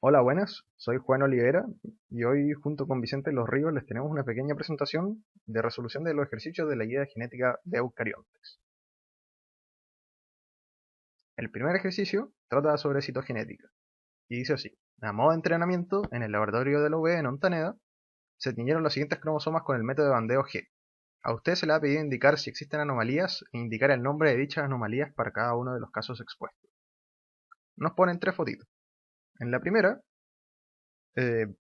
Hola, buenas, soy Juan Olivera y hoy junto con Vicente Los Ríos les tenemos una pequeña presentación de resolución de los ejercicios de la guía de genética de eucariontes. El primer ejercicio trata sobre citogenética y dice así: a modo de entrenamiento, en el laboratorio de la UB en Ontaneda se tiñeron los siguientes cromosomas con el método de bandeo G. A usted se le ha pedido indicar si existen anomalías e indicar el nombre de dichas anomalías para cada uno de los casos expuestos. Nos ponen tres fotitos. En la primera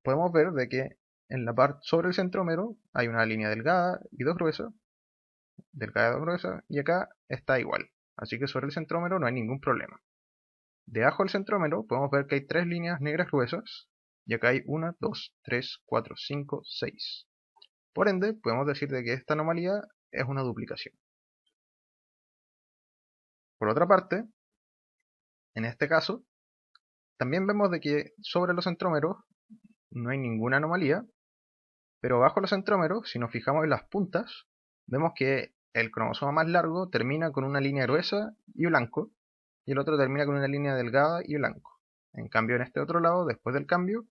podemos ver de que en la parte sobre el centrómero hay una línea delgada y dos gruesas, delgada y dos gruesas, y acá está igual. Así que sobre el centrómero no hay ningún problema. Debajo del centrómero podemos ver que hay tres líneas negras gruesas, y acá hay 1, 2, 3, 4, 5, 6. Por ende, podemos decir de que esta anomalía es una duplicación. Por otra parte, en este caso, también vemos de que sobre los centrómeros no hay ninguna anomalía, pero bajo los centrómeros, si nos fijamos en las puntas, vemos que el cromosoma más largo termina con una línea gruesa y blanco, y el otro termina con una línea delgada y blanco. En cambio, en este otro lado, después del cambio,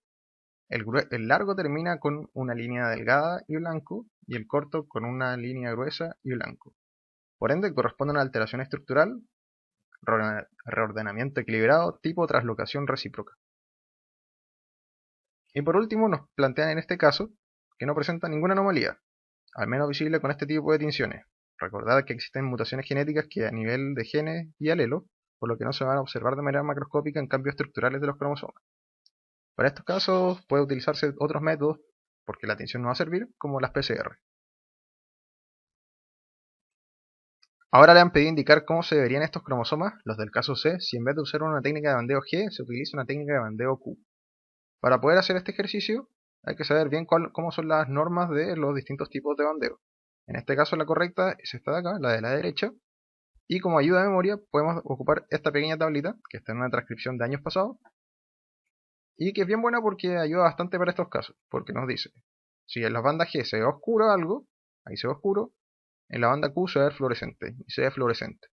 el largo termina con una línea delgada y blanco, y el corto con una línea gruesa y blanco. Por ende, corresponde a una alteración estructural, reordenamiento equilibrado, tipo translocación recíproca. Y por último, nos plantean en este caso que no presenta ninguna anomalía, al menos visible con este tipo de tinciones. Recordad que existen mutaciones genéticas que a nivel de genes y alelo, por lo que no se van a observar de manera macroscópica en cambios estructurales de los cromosomas. Para estos casos puede utilizarse otros métodos, porque la tinción no va a servir, como las PCR. Ahora le han pedido indicar cómo se verían estos cromosomas, los del caso C, si en vez de usar una técnica de bandeo G, se utiliza una técnica de bandeo Q. Para poder hacer este ejercicio, hay que saber bien cómo son las normas de los distintos tipos de bandeo. En este caso la correcta es esta de acá, la de la derecha, y como ayuda de memoria podemos ocupar esta pequeña tablita, que está en una transcripción de años pasados, y que es bien buena porque ayuda bastante para estos casos, porque nos dice, si en la banda G se ve oscuro algo, ahí se ve oscuro, en la banda Q se ve a ver fluorescente, y se ve fluorescente.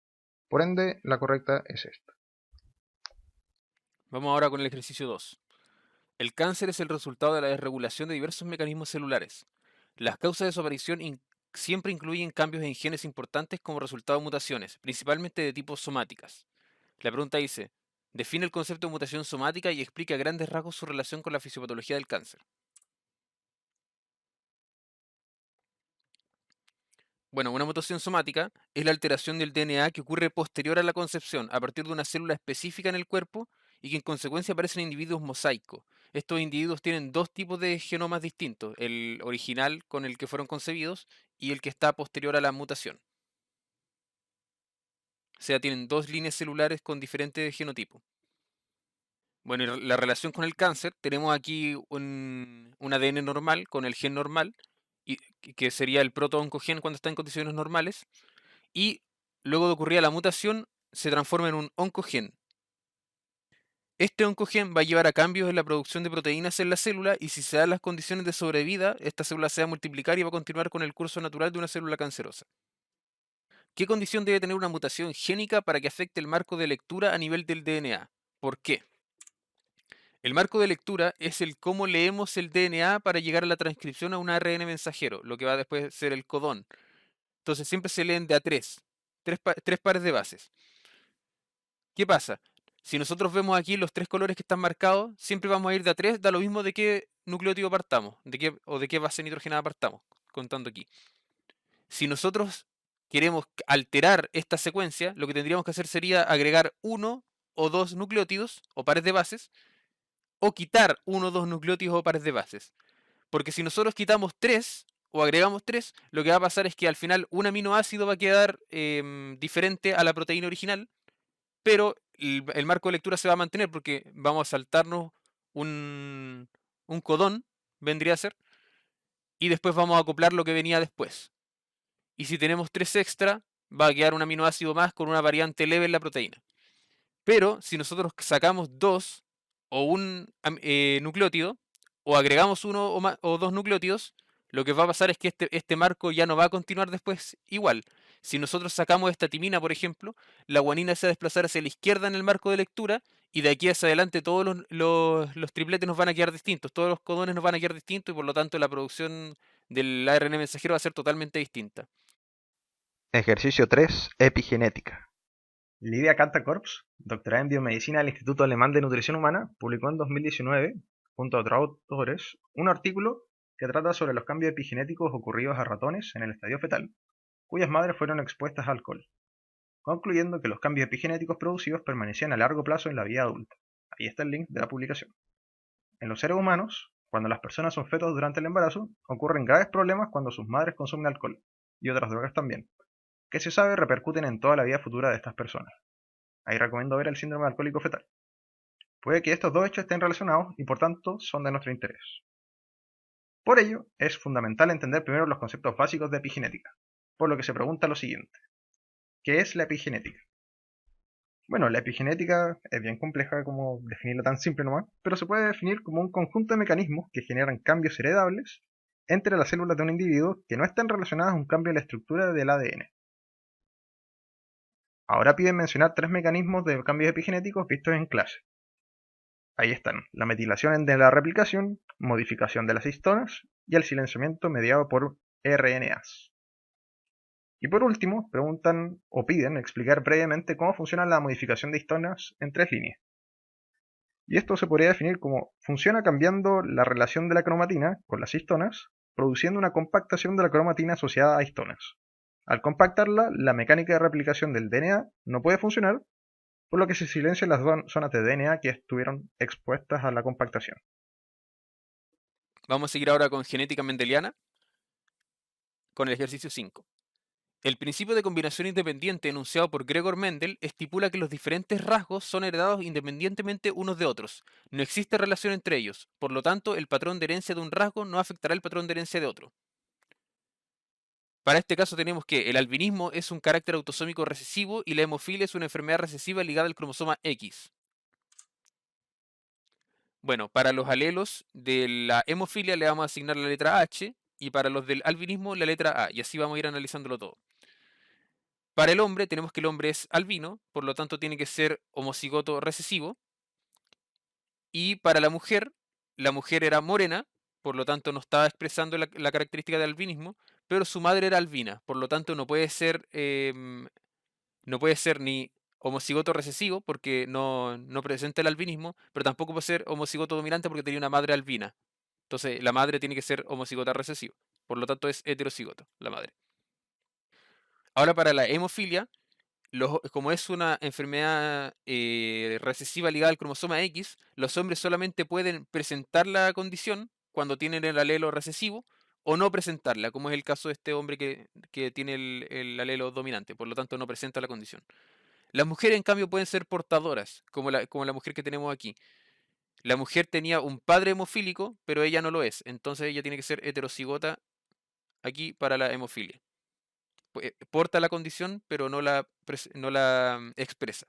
Por ende, la correcta es esta. Vamos ahora con el ejercicio 2. El cáncer es el resultado de la desregulación de diversos mecanismos celulares. Las causas de su aparición siempre incluyen cambios en genes importantes como resultado de mutaciones, principalmente de tipo somáticas. La pregunta dice, define el concepto de mutación somática y explica a grandes rasgos su relación con la fisiopatología del cáncer. Bueno, una mutación somática es la alteración del DNA que ocurre posterior a la concepción, a partir de una célula específica en el cuerpo y que en consecuencia aparecen en individuos mosaicos. Estos individuos tienen dos tipos de genomas distintos, el original con el que fueron concebidos y el que está posterior a la mutación. O sea, tienen dos líneas celulares con diferentes genotipos. Bueno, y la relación con el cáncer, tenemos aquí un ADN normal con el gen normal, que sería el proto-oncogen cuando está en condiciones normales, y luego de ocurrir la mutación se transforma en un oncogen. Este oncogen va a llevar a cambios en la producción de proteínas en la célula y si se dan las condiciones de sobrevida, esta célula se va a multiplicar y va a continuar con el curso natural de una célula cancerosa. ¿Qué condición debe tener una mutación génica para que afecte el marco de lectura a nivel del DNA? ¿Por qué? El marco de lectura es el cómo leemos el DNA para llegar a la transcripción a un ARN mensajero, lo que va a después ser el codón. Entonces siempre se leen de a tres pares de bases. ¿Qué pasa? Si nosotros vemos aquí los tres colores que están marcados, siempre vamos a ir de a tres, da lo mismo de qué nucleótido partamos, o de qué base nitrogenada partamos, contando aquí. Si nosotros queremos alterar esta secuencia, lo que tendríamos que hacer sería agregar uno o dos nucleótidos o pares de bases, o quitar uno o dos nucleótidos o pares de bases. Porque si nosotros quitamos tres o agregamos tres, lo que va a pasar es que al final un aminoácido va a quedar diferente a la proteína original, pero el marco de lectura se va a mantener porque vamos a saltarnos un codón, vendría a ser, y después vamos a acoplar lo que venía después. Y si tenemos tres extra, va a quedar un aminoácido más con una variante leve en la proteína. Pero si nosotros sacamos dos o un nucleótido, o agregamos uno o dos nucleótidos, lo que va a pasar es que este marco ya no va a continuar después igual. Si nosotros sacamos esta timina, por ejemplo, la guanina se va a desplazar hacia la izquierda en el marco de lectura y de aquí hacia adelante todos los tripletes nos van a quedar distintos, todos los codones nos van a quedar distintos y por lo tanto la producción del ARN mensajero va a ser totalmente distinta. Ejercicio 3. Epigenética. Lidia Kanta-Korps, doctorada en biomedicina del Instituto Alemán de Nutrición Humana, publicó en 2019, junto a otros autores, un artículo que trata sobre los cambios epigenéticos ocurridos a ratones en el estadio fetal, cuyas madres fueron expuestas a alcohol, concluyendo que los cambios epigenéticos producidos permanecían a largo plazo en la vida adulta. Ahí está el link de la publicación. En los seres humanos, cuando las personas son fetos durante el embarazo, ocurren graves problemas cuando sus madres consumen alcohol, y otras drogas también, que se sabe repercuten en toda la vida futura de estas personas. Ahí recomiendo ver el síndrome alcohólico fetal. Puede que estos dos hechos estén relacionados y por tanto son de nuestro interés. Por ello, es fundamental entender primero los conceptos básicos de epigenética, por lo que se pregunta lo siguiente. ¿Qué es la epigenética? Bueno, la epigenética es bien compleja como definirla tan simple nomás, pero se puede definir como un conjunto de mecanismos que generan cambios heredables entre las células de un individuo que no están relacionadas a un cambio en la estructura del ADN. Ahora piden mencionar 3 mecanismos de cambios epigenéticos vistos en clase. Ahí están, la metilación de la replicación, modificación de las histonas y el silenciamiento mediado por RNAs. Y por último, preguntan o piden explicar brevemente cómo funciona la modificación de histonas en 3 líneas. Y esto se podría definir como funciona cambiando la relación de la cromatina con las histonas, produciendo una compactación de la cromatina asociada a histonas. Al compactarla, la mecánica de replicación del DNA no puede funcionar, por lo que se silencian las zonas de DNA que estuvieron expuestas a la compactación. Vamos a seguir ahora con genética mendeliana, con el ejercicio 5. El principio de combinación independiente enunciado por Gregor Mendel estipula que los diferentes rasgos son heredados independientemente unos de otros. No existe relación entre ellos. Por lo tanto, el patrón de herencia de un rasgo no afectará el patrón de herencia de otro. Para este caso tenemos que el albinismo es un carácter autosómico recesivo y la hemofilia es una enfermedad recesiva ligada al cromosoma X. Bueno, para los alelos de la hemofilia le vamos a asignar la letra H y para los del albinismo la letra A, y así vamos a ir analizándolo todo. Para el hombre tenemos que el hombre es albino, por lo tanto tiene que ser homocigoto recesivo. Y para la mujer era morena, por lo tanto no estaba expresando la característica de albinismo, pero su madre era albina, por lo tanto no puede ser ni homocigoto recesivo porque no presenta el albinismo, pero tampoco puede ser homocigoto dominante porque tenía una madre albina. Entonces la madre tiene que ser homocigota recesiva, por lo tanto es heterocigoto la madre. Ahora para la hemofilia, como es una enfermedad recesiva ligada al cromosoma X, los hombres solamente pueden presentar la condición cuando tienen el alelo recesivo o no presentarla, como es el caso de este hombre que tiene el alelo dominante, por lo tanto no presenta la condición. Las mujeres, en cambio, pueden ser portadoras, como la mujer que tenemos aquí. La mujer tenía un padre hemofílico, pero ella no lo es, entonces ella tiene que ser heterocigota aquí para la hemofilia. Porta la condición, pero no la expresa.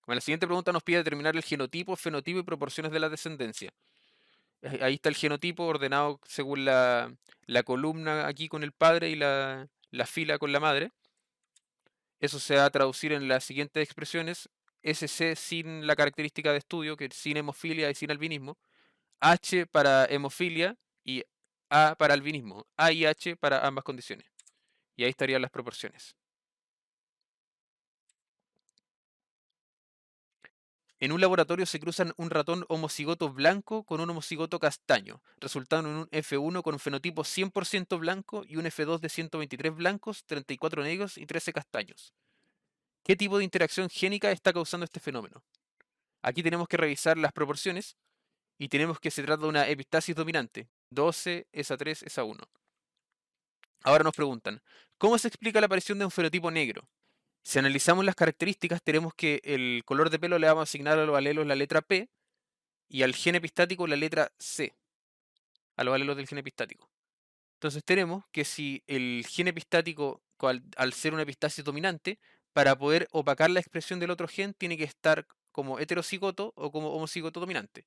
Bueno, la siguiente pregunta nos pide determinar el genotipo, fenotipo y proporciones de la descendencia. Ahí está el genotipo ordenado según la columna aquí con el padre y la fila con la madre. Eso se va a traducir en las siguientes expresiones. SC sin la característica de estudio, que es sin hemofilia y sin albinismo. H para hemofilia y A para albinismo. A y H para ambas condiciones. Y ahí estarían las proporciones. En un laboratorio se cruzan un ratón homocigoto blanco con un homocigoto castaño, resultando en un F1 con un fenotipo 100% blanco y un F2 de 123 blancos, 34 negros y 13 castaños. ¿Qué tipo de interacción génica está causando este fenómeno? Aquí tenemos que revisar las proporciones y tenemos que se trata de una epistasis dominante, 12, esa 3, esa 1. Ahora nos preguntan, ¿cómo se explica la aparición de un fenotipo negro? Si analizamos las características, tenemos que el color de pelo le vamos a asignar a los alelos la letra P y al gen epistático la letra C, a los alelos del gen epistático. Entonces tenemos que si el gen epistático, al ser una epistasis dominante, para poder opacar la expresión del otro gen, tiene que estar como heterocigoto o como homocigoto dominante.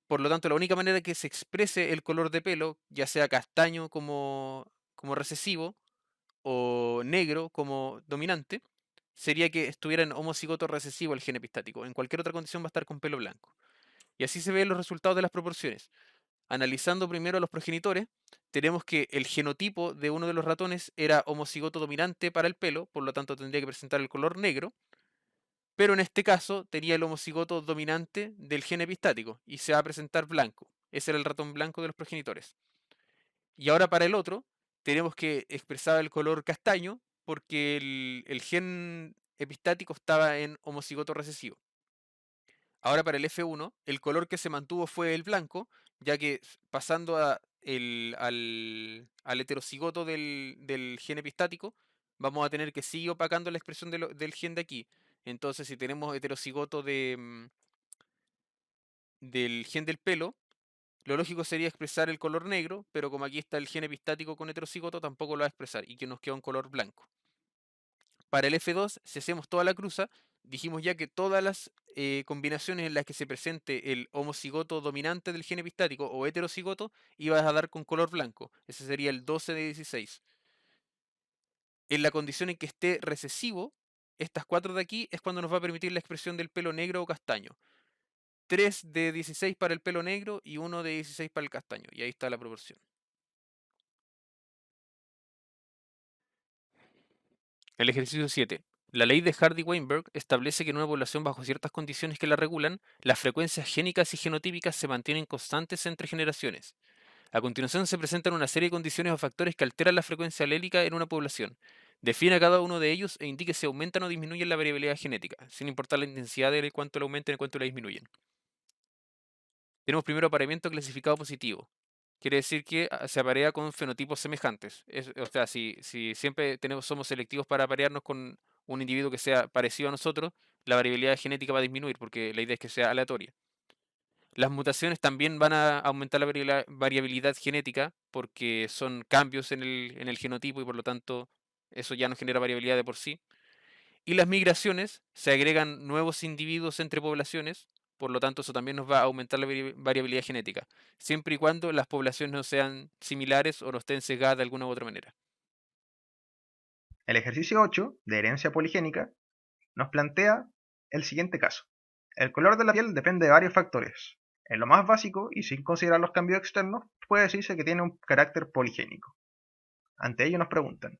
Por lo tanto, la única manera que se exprese el color de pelo, ya sea castaño como recesivo o negro como dominante, sería que estuviera en homocigoto recesivo el gen epistático. En cualquier otra condición va a estar con pelo blanco. Y así se ven los resultados de las proporciones. Analizando primero a los progenitores, tenemos que el genotipo de uno de los ratones era homocigoto dominante para el pelo, por lo tanto tendría que presentar el color negro, pero en este caso tenía el homocigoto dominante del gen epistático y se va a presentar blanco. Ese era el ratón blanco de los progenitores. Y ahora para el otro, tenemos que expresar el color castaño porque el gen epistático estaba en homocigoto recesivo. Ahora para el F1, el color que se mantuvo fue el blanco, ya que pasando al heterocigoto del gen epistático, vamos a tener que seguir opacando la expresión del gen de aquí. Entonces, si tenemos heterocigoto del gen del pelo, lo lógico sería expresar el color negro, pero como aquí está el gen epistático con heterocigoto, tampoco lo va a expresar y que nos queda un color blanco. Para el F2, si hacemos toda la cruza, dijimos ya que todas las combinaciones en las que se presente el homocigoto dominante del gen epistático o heterocigoto, ibas a dar con color blanco. Ese sería el 12 de 16. En la condición en que esté recesivo, estas 4 de aquí es cuando nos va a permitir la expresión del pelo negro o castaño. 3 de 16 para el pelo negro y 1 de 16 para el castaño. Y ahí está la proporción. El ejercicio 7. La ley de Hardy-Weinberg establece que en una población bajo ciertas condiciones que la regulan, las frecuencias génicas y genotípicas se mantienen constantes entre generaciones. A continuación se presentan una serie de condiciones o factores que alteran la frecuencia alélica en una población. Define a cada uno de ellos e indique si aumentan o disminuyen la variabilidad genética, sin importar la intensidad de cuánto la aumenten y cuánto la disminuyen. Tenemos primero apareamiento clasificado positivo. Quiere decir que se aparea con fenotipos semejantes. O sea, si siempre somos selectivos para aparearnos con un individuo que sea parecido a nosotros, la variabilidad genética va a disminuir porque la idea es que sea aleatoria. Las mutaciones también van a aumentar la variabilidad genética porque son cambios en el genotipo y por lo tanto eso ya no genera variabilidad de por sí. Y las migraciones, se agregan nuevos individuos entre poblaciones, por lo tanto eso también nos va a aumentar la variabilidad genética, siempre y cuando las poblaciones no sean similares o no estén sesgadas de alguna u otra manera. El ejercicio 8, de herencia poligénica, nos plantea el siguiente caso. El color de la piel depende de varios factores. En lo más básico, y sin considerar los cambios externos, puede decirse que tiene un carácter poligénico. Ante ello nos preguntan,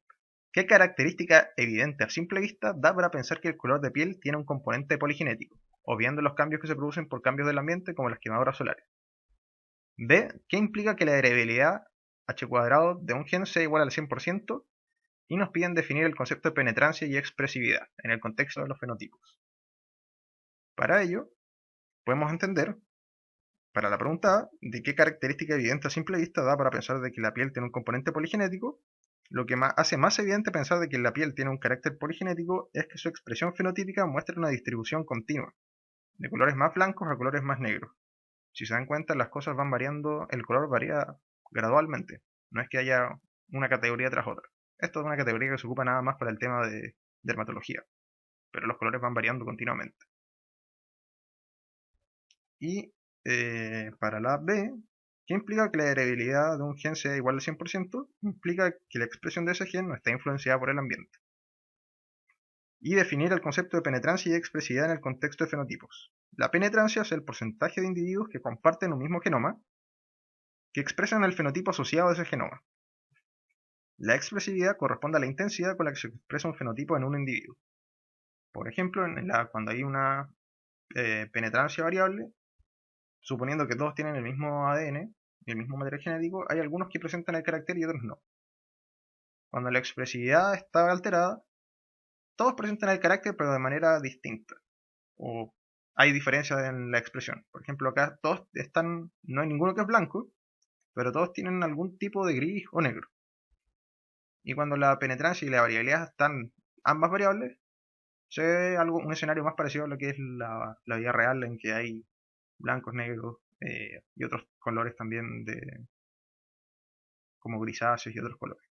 ¿qué característica evidente a simple vista da para pensar que el color de piel tiene un componente poligenético, obviando los cambios que se producen por cambios del ambiente como las quemaduras solares? B. ¿Qué implica que la heredabilidad h² de un gen sea igual al 100%? Y nos piden definir el concepto de penetrancia y expresividad en el contexto de los fenotipos. Para ello, podemos entender, para la pregunta A, de qué característica evidente a simple vista da para pensar de que la piel tiene un componente poligenético. Lo que hace más evidente pensar de que la piel tiene un carácter poligenético es que su expresión fenotípica muestra una distribución continua, de colores más blancos a colores más negros. Si se dan cuenta, las cosas van variando, el color varía gradualmente, no es que haya una categoría tras otra. Esto es una categoría que se ocupa nada más para el tema de dermatología, pero los colores van variando continuamente. Y para la B, ¿qué implica que la heredabilidad de un gen sea igual al 100%? Implica que la expresión de ese gen no está influenciada por el ambiente. Y definir el concepto de penetrancia y expresividad en el contexto de fenotipos. La penetrancia es el porcentaje de individuos que comparten un mismo genoma que expresan el fenotipo asociado a ese genoma. La expresividad corresponde a la intensidad con la que se expresa un fenotipo en un individuo. Por ejemplo, cuando hay una penetrancia variable, suponiendo que todos tienen el mismo ADN y el mismo material genético, hay algunos que presentan el carácter y otros no. Cuando la expresividad está alterada, todos presentan el carácter pero de manera distinta. O hay diferencias en la expresión. Por ejemplo, acá todos están, no hay ninguno que es blanco, pero todos tienen algún tipo de gris o negro. Y cuando la penetrancia y la variabilidad están ambas variables, se ve un escenario más parecido a lo que es la vida real, en que hay blancos, negros y otros colores también como grisáceos y otros colores.